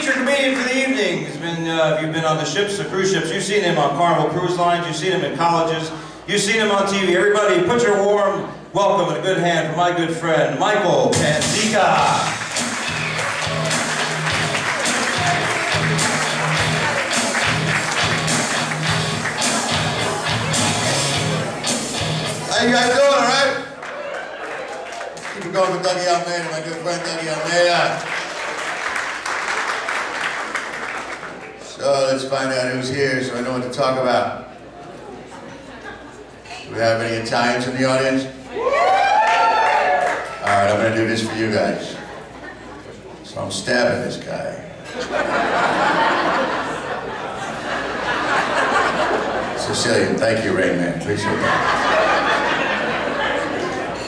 featured comedian for the evening has been, if you've been on the ships, the cruise ships, you've seen him on Carnival Cruise Lines, you've seen him in colleges, you've seen him on TV. Everybody, put your warm welcome and a good hand for my good friend, Michael Panzeca. How you guys doing, all right? Keep it going with Dougie Almeida, my good friend Dougie Almeida. So let's find out who's here so I know what to talk about. Do we have any Italians in the audience? All right, I'm gonna do this for you guys. So I'm stabbing this guy. Sicilian, thank you, Rain Man, appreciate that.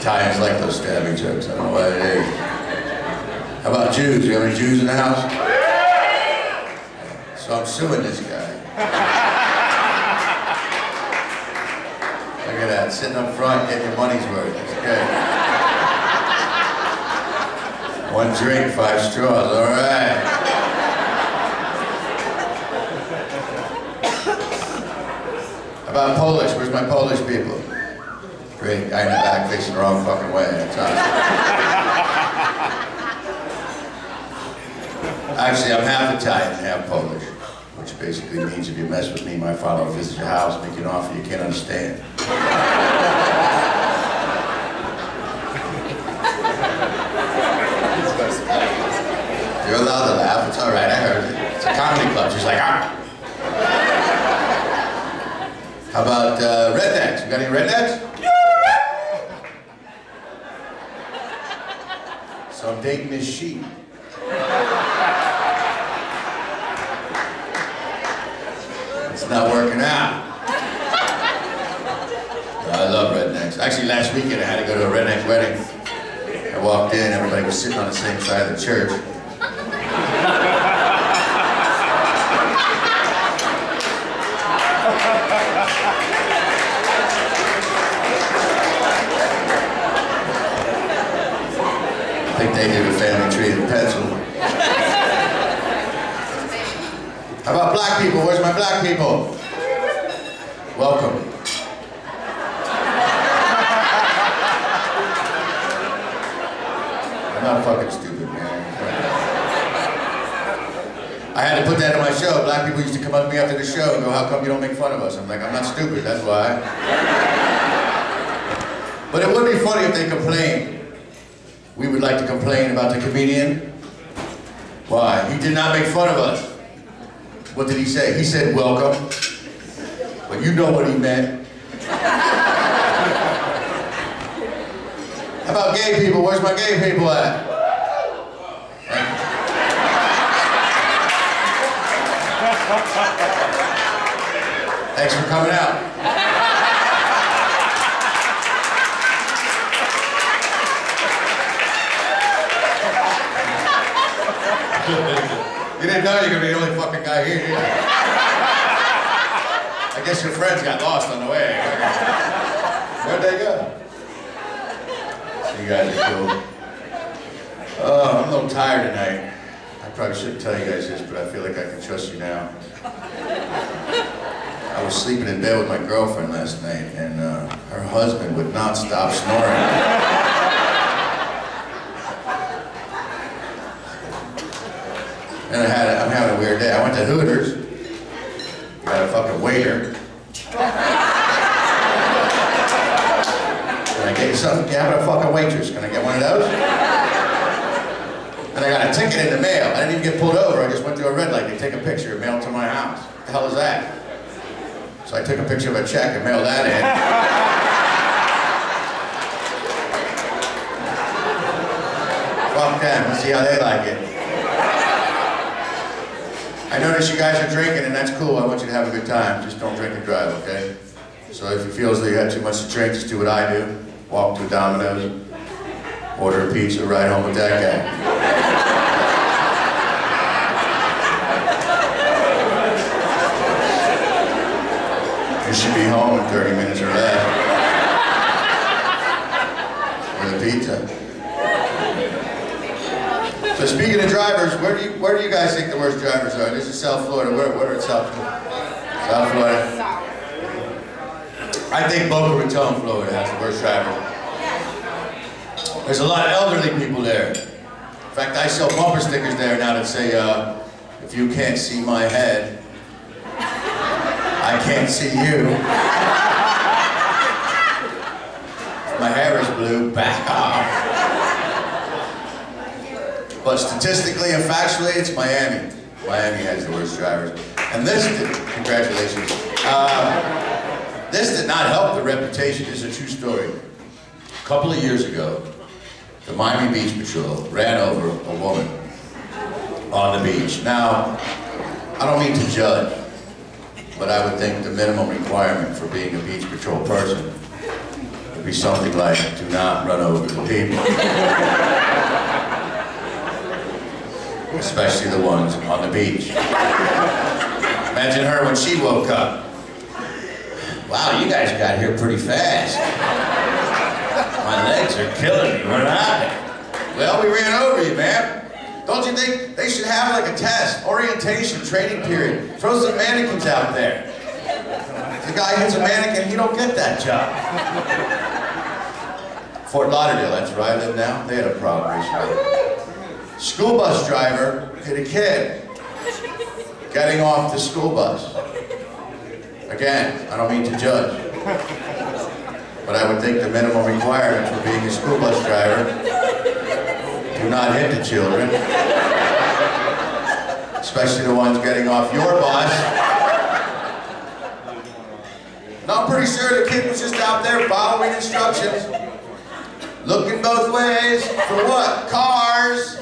Italians like those stabbing jokes, I don't know why it is. How about Jews? Do you have any Jews in the house? So I'm suing this guy. Look at that, sitting up front, getting your money's worth, that's good. 1 drink, 5 straws, all right. How about Polish? Where's my Polish people? Great, guy in the back facing the wrong fucking way. That's awesome. Actually, I'm half Italian and half Polish, which basically means if you mess with me, my father will visit your house, make you an offer you can't understand. You're allowed to laugh, it's all right, I heard it. It's a comedy club, she's like, ah. How about rednecks? You got any rednecks? So I'm dating this sheep. It's not working out. I love rednecks. Actually, last weekend I had to go to a redneck wedding. I walked in, everybody was sitting on the same side of the church. I think they did a family tree in pencil. How about black people? Where's my black people? Welcome. I'm not fucking stupid, man. I had to put that in my show. Black people used to come up to me after the show and go, how come you don't make fun of us? I'm like, I'm not stupid, that's why. But it would be funny if they complained. We would like to complain about the comedian. Why? He did not make fun of us. What did he say? He said, welcome. But you know what he meant. How about gay people? Where's my gay people at? Thanks for coming out. You didn't know you're gonna be the only fucking guy here. I guess your friends got lost on the way. Where'd they go? So you guys are cool. Oh, I'm a little tired tonight. I probably shouldn't tell you guys this, but I feel like I can trust you now. I was sleeping in bed with my girlfriend last night, and her husband would not stop snoring. And I'm having a weird day. I went to Hooters, got a fucking waiter. Can I get you something? Yeah, I'm a fucking waitress. Can I get one of those? And I got a ticket in the mail. I didn't even get pulled over. I just went through a red light. They take a picture and mail it to my house. What the hell is that? So I took a picture of a check and mailed that in. Fuck them. Let's see how they like it. I notice you guys are drinking, and that's cool. I want you to have a good time. Just don't drink and drive, okay? So if you feel as though you had too much to drink, just do what I do. Walk to a Domino's, order a pizza, ride home with that guy. You should be home in 30 minutes or less. With a pizza. So speaking of drivers, where do you guys think the worst drivers are? This is South Florida. Where in South Florida? South Florida. I think Boca Raton, Florida has the worst drivers. There's a lot of elderly people there. In fact, I sell bumper stickers there now that say, if you can't see my head, I can't see you. If my hair is blue, back off. But statistically and factually, it's Miami. Miami has the worst drivers. And this did, congratulations. This did not help the reputation. It's a true story. A couple of years ago, the Miami Beach Patrol ran over a woman on the beach. Now, I don't mean to judge, but I would think the minimum requirement for being a beach patrol person would be something like, do not run over the people. Especially the ones on the beach. Imagine her when she woke up. Wow, you guys got here pretty fast. My legs are killing me, what happened? Well, we ran over you, ma'am. Don't you think they should have like a test, orientation, training period? Throw some mannequins out there. If the guy hits a mannequin, he don't get that job. Fort Lauderdale, that's where I live now. They had a problem recently. School bus driver hit a kid getting off the school bus. Again, I don't mean to judge, but I would think the minimum requirement for being a school bus driver, do not hit the children, especially the ones getting off your bus. And I'm pretty sure the kid was just out there following instructions, looking both ways for what? Cars.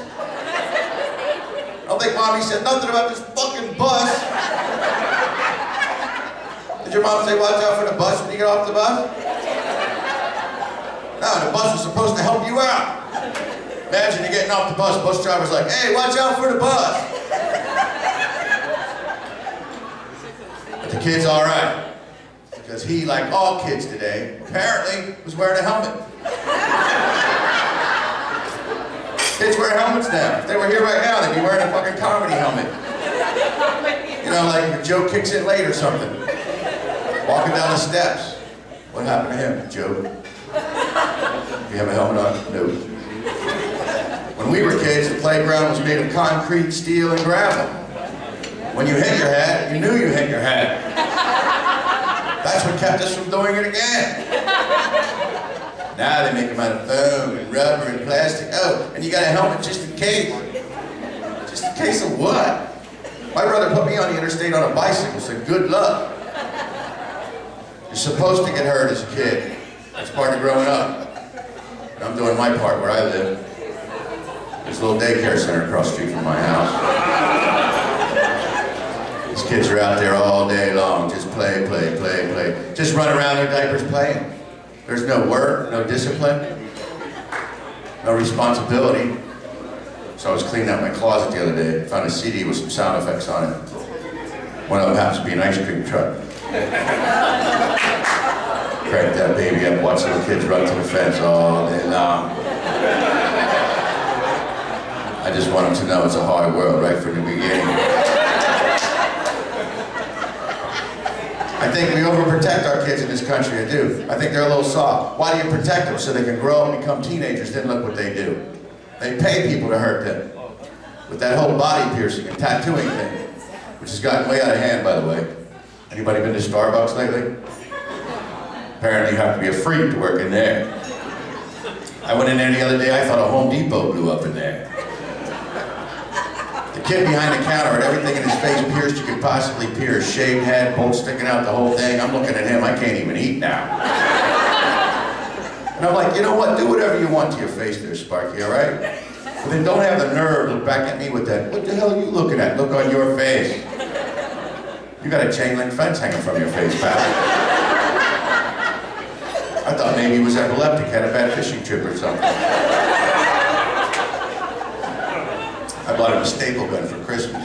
I don't think mommy said nothing about this fucking bus. Did your mom say watch out for the bus when you get off the bus? No, the bus was supposed to help you out. Imagine you're getting off the bus driver's like, hey, watch out for the bus. But the kid's all right. Because he, like all kids today, apparently was wearing a helmet. Kids wear helmets now. If they were here right now, they'd be wearing a fucking comedy helmet. You know, like if Joe kicks in late or something. Walking down the steps. What happened to him, Joe? Do you have a helmet on? No. When we were kids, the playground was made of concrete, steel, and gravel. When you hit your head, you knew you hit your head. That's what kept us from doing it again. Now they make them out of foam and rubber and plastic. Oh, and you got a helmet just in case. Just in case of what? My brother put me on the interstate on a bicycle, so good luck. You're supposed to get hurt as a kid. That's part of growing up. And I'm doing my part where I live. There's a little daycare center across the street from my house. These kids are out there all day long, just play, play, play, play. Just run around in their diapers playing. There's no work, no discipline, no responsibility. So I was cleaning out my closet the other day, found a CD with some sound effects on it. One of them happens to be an ice cream truck. Crank that baby up, watch little kids run to the fence all day long. I just want them to know it's a hard world right from the beginning. I think we overprotect our kids in this country, I do. I think they're a little soft. Why do you protect them? So they can grow up and become teenagers, then look what they do. They pay people to hurt them. With that whole body piercing and tattooing thing, which has gotten way out of hand, by the way. Anybody been to Starbucks lately? Apparently you have to be a freak to work in there. I went in there the other day, I thought a Home Depot blew up in there. The kid behind the counter had everything in his face pierced you could possibly pierce. Shaved head, bolts sticking out the whole thing. I'm looking at him, I can't even eat now. And I'm like, you know what, do whatever you want to your face there, Sparky, all right? But then don't have the nerve to look back at me with that, what the hell are you looking at? Look on your face. You got a chain link fence hanging from your face, pal. I thought maybe he was epileptic, had a bad fishing trip or something. I bought him a staple gun for Christmas.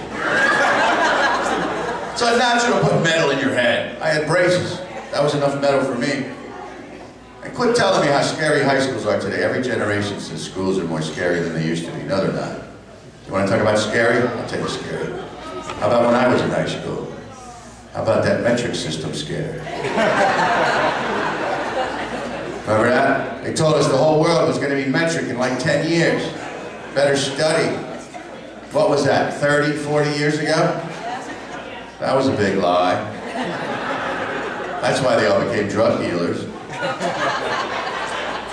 It's unnatural to put metal in your head. I had braces. That was enough metal for me. And quit telling me how scary high schools are today. Every generation says schools are more scary than they used to be. No, they're not. You want to talk about scary? I'll tell you scary. How about when I was in high school? How about that metric system scare? Remember that? They told us the whole world was going to be metric in like 10 years. Better study. What was that, 30, 40 years ago? That was a big lie. That's why they all became drug dealers.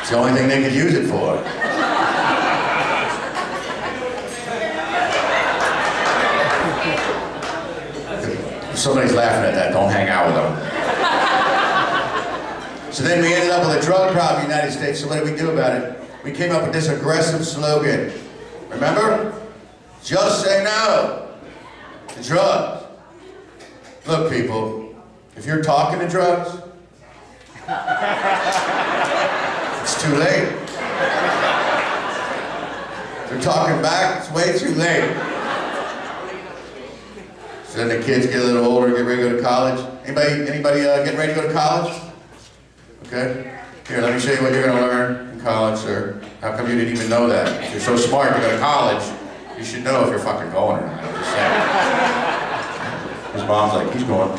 It's the only thing they could use it for. If somebody's laughing at that, don't hang out with them. So then we ended up with a drug problem in the United States, so what did we do about it? We came up with this aggressive slogan. Remember? Just say no to drugs. Look, people, if you're talking to drugs, it's too late. If they're talking back, it's way too late. So then the kids get a little older, get ready to go to college. Anybody getting ready to go to college? Okay. Here, let me show you what you're going to learn in college, sir. How come you didn't even know that? If you're so smart to go to college, you should know if you're fucking going or not. I'm just saying. His mom's like, he's going.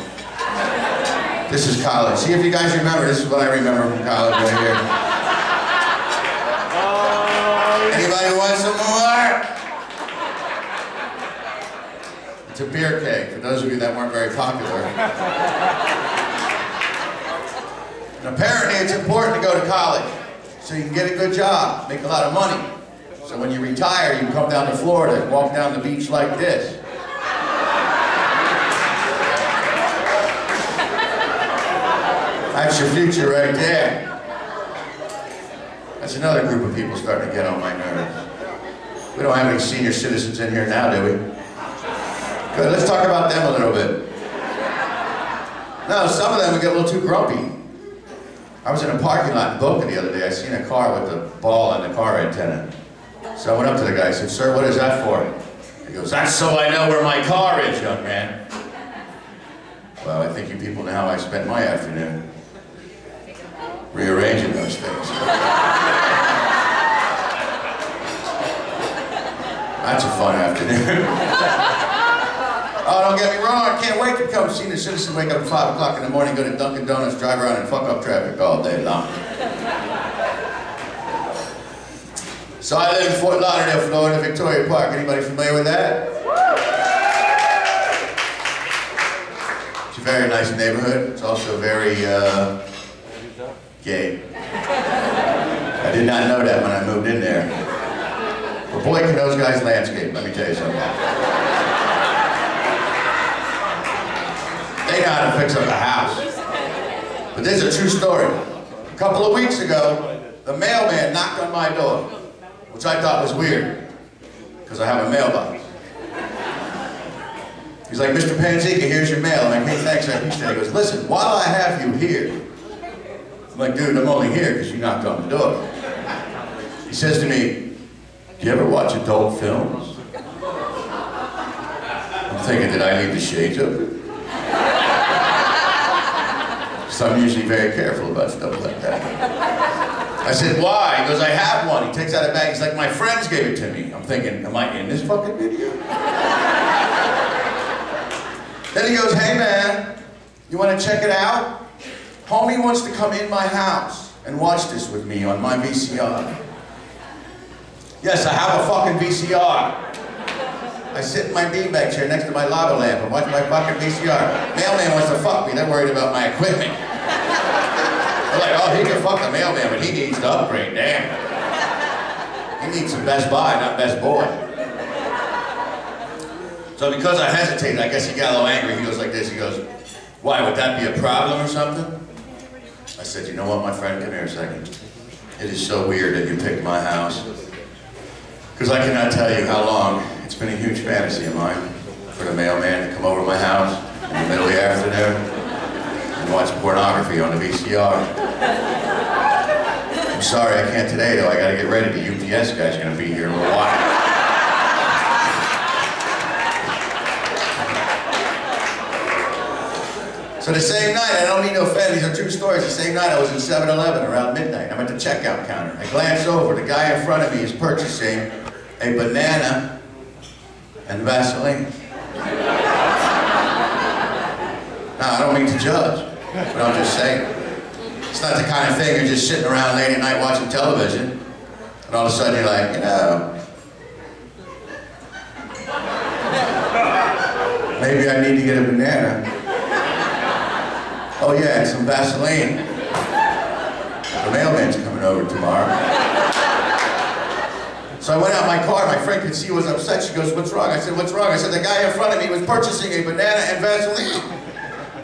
This is college. See if you guys remember. This is what I remember from college right here. Anybody want some more? It's a beer keg, for those of you that weren't very popular. And apparently it's important to go to college, so you can get a good job, make a lot of money. So when you retire, you can come down to Florida and walk down the beach like this. That's your future right there. That's another group of people starting to get on my nerves. We don't have any senior citizens in here now, do we? Good, let's talk about them a little bit. No, some of them would get a little too grumpy. I was in a parking lot in Boca the other day. I seen a car with a ball on the car antenna. So I went up to the guy and said, sir, what is that for? He goes, that's so I know where my car is, young man. Well, I think you people know how I spent my afternoon. Rearranging those things. That's a fun afternoon. Oh, don't get me wrong, I can't wait to come see the citizen wake up at 5 o'clock in the morning, go to Dunkin' Donuts, drive around and fuck up traffic all day long. So I live in Fort Lauderdale, Florida, Victoria Park. Anybody familiar with that? It's a very nice neighborhood. It's also very gay. I did not know that when I moved in there. But boy, can those guys landscape, let me tell you something. They know how to fix up a house. But this is a true story. A couple of weeks ago, the mailman knocked on my door, which I thought was weird, because I have a mailbox. He's like, Mr. Panzeca, here's your mail. I'm like, hey, thanks, I appreciate it. He goes, listen, while I have you here, I'm like, dude, I'm only here because you knocked on the door. He says to me, do you ever watch adult films? I'm thinking, did I leave the shades open? So I'm usually very careful about stuff like that. I said, why? He goes, I have one. He takes out a bag. He's like, my friends gave it to me. I'm thinking, am I in this fucking video? Then he goes, hey man, you want to check it out? Homie wants to come in my house and watch this with me on my VCR. Yes, I have a fucking VCR. I sit in my beanbag chair next to my lava lamp and watch my fucking VCR. Mailman wants to fuck me. They're worried about my equipment. They're like, oh, he can fuck the mailman, but he needs to upgrade. Damn. He needs some Best Buy, not Best Boy. So because I hesitated, I guess he got a little angry. He goes like this. He goes, why, would that be a problem or something? I said, you know what, my friend, come here a second. It is so weird that you picked my house. Because I cannot tell you how long it's been a huge fantasy of mine for the mailman to come over to my house in the middle of the afternoon and watch pornography on the VCR. I'm sorry, I can't today though. I gotta get ready. The UPS guy's gonna be here in a little while. So the same night, I don't mean to offend, these are true stories. The same night I was in 7-Eleven around midnight. I'm at the checkout counter. I glance over. The guy in front of me is purchasing a banana and Vaseline. Now, I don't mean to judge, but I'm just saying. It's not the kind of thing you're just sitting around late at night watching television, and all of a sudden you're like, you know, maybe I need to get a banana. Oh yeah, and some Vaseline. The mailman's coming over tomorrow. So I went out my car, my friend could see I was upset. She goes, what's wrong? I said, what's wrong? I said, the guy in front of me was purchasing a banana and Vaseline.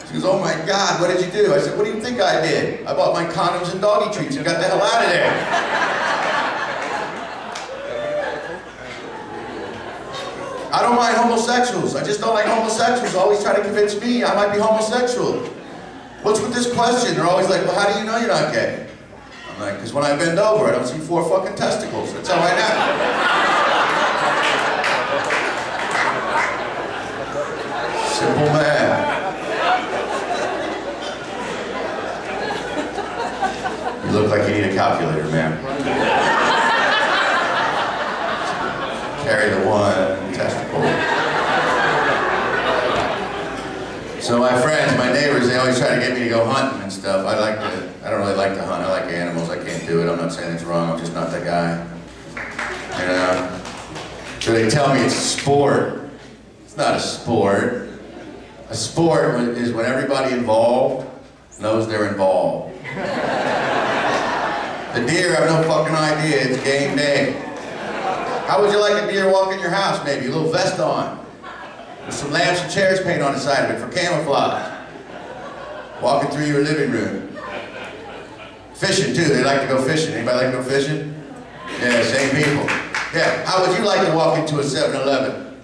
She goes, oh my God, what did you do? I said, what do you think I did? I bought my condoms and doggy treats and got the hell out of there. I don't mind homosexuals. I just don't like homosexuals. Always try to convince me I might be homosexual. What's with this question? They're always like, well, how do you know you're not gay? I'm like, because when I bend over, I don't see 4 fucking testicles. That's how I know. Simple man. You look like you need a calculator, man. Carry the 1 testicle. So my friends, my neighbors, they always try to get me to go hunting and stuff. I don't really like to hunt. I like animals. I can't do it. I'm not saying it's wrong. I'm just not that guy. You know? So they tell me it's a sport. It's not a sport. A sport is when everybody involved knows they're involved. The deer have no fucking idea. It's game day. How would you like a deer walk in your house, maybe? A little vest on. With some lamps and chairs paint on the side of it for camouflage. Walking through your living room. Fishing too, they like to go fishing. Anybody like to go fishing? Yeah, same people. Yeah, how would you like to walk into a 7-Eleven?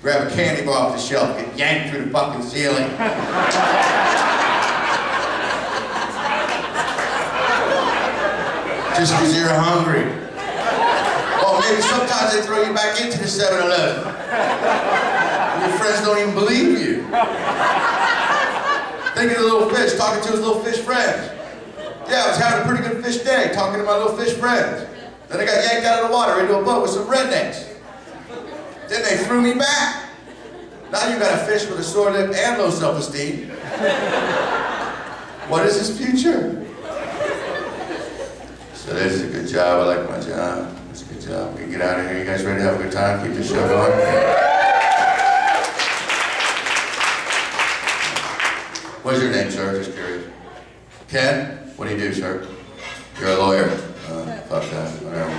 Grab a candy bar off the shelf, get yanked through the fucking ceiling. Just because you're hungry. Oh, maybe sometimes they throw you back into the 7-Eleven. Your friends don't even believe you. Think of the little fish, talking to his little fish friends. Yeah, I was having a pretty good fish day, talking to my little fish friends. Then I got yanked out of the water into a boat with some rednecks. Then they threw me back. Now you got a fish with a sore lip and low self-esteem. What is his future? So this is a good job. I like my job. It's a good job. We can get out of here. You guys ready to have a good time? Keep this show going? What's your name, sir? Just curious. Ken? What do you do, sir? You're a lawyer. Fuck that. Whatever.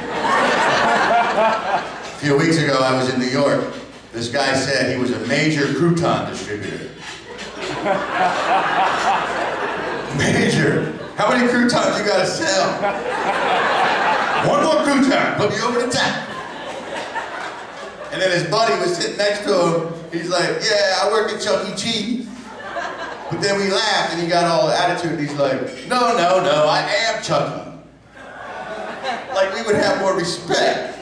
A few weeks ago, I was in New York. This guy said he was a major crouton distributor. Major? How many croutons you gotta sell? 1 more crouton, put me over the top. And then his buddy was sitting next to him. He's like, yeah, I work at Chuck E. Cheese. But then we laughed and he got all attitude. He's like, no, I am Chucky. Like we would have more respect.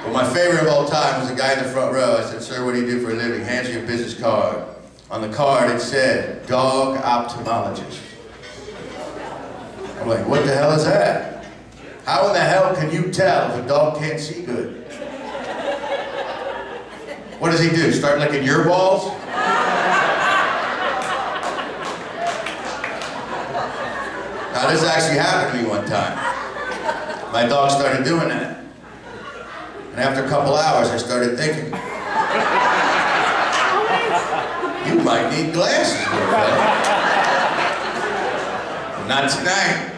But my favorite of all time was the guy in the front row. I said, sir, what do you do for a living? Hands you a business card. On the card it said, dog ophthalmologist. I'm like, what the hell is that? How in the hell can you tell if a dog can't see good? What does he do? Start licking your balls? Now this actually happened to me one time. My dog started doing that. And after a couple hours I started thinking, you might need glasses, little fella. But not tonight.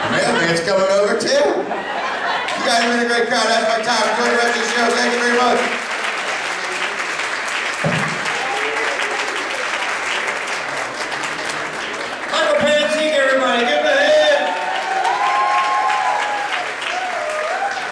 The mailman's coming over too. You guys have been a great crowd. That's my time. Enjoy the rest of the show. Thank you very much.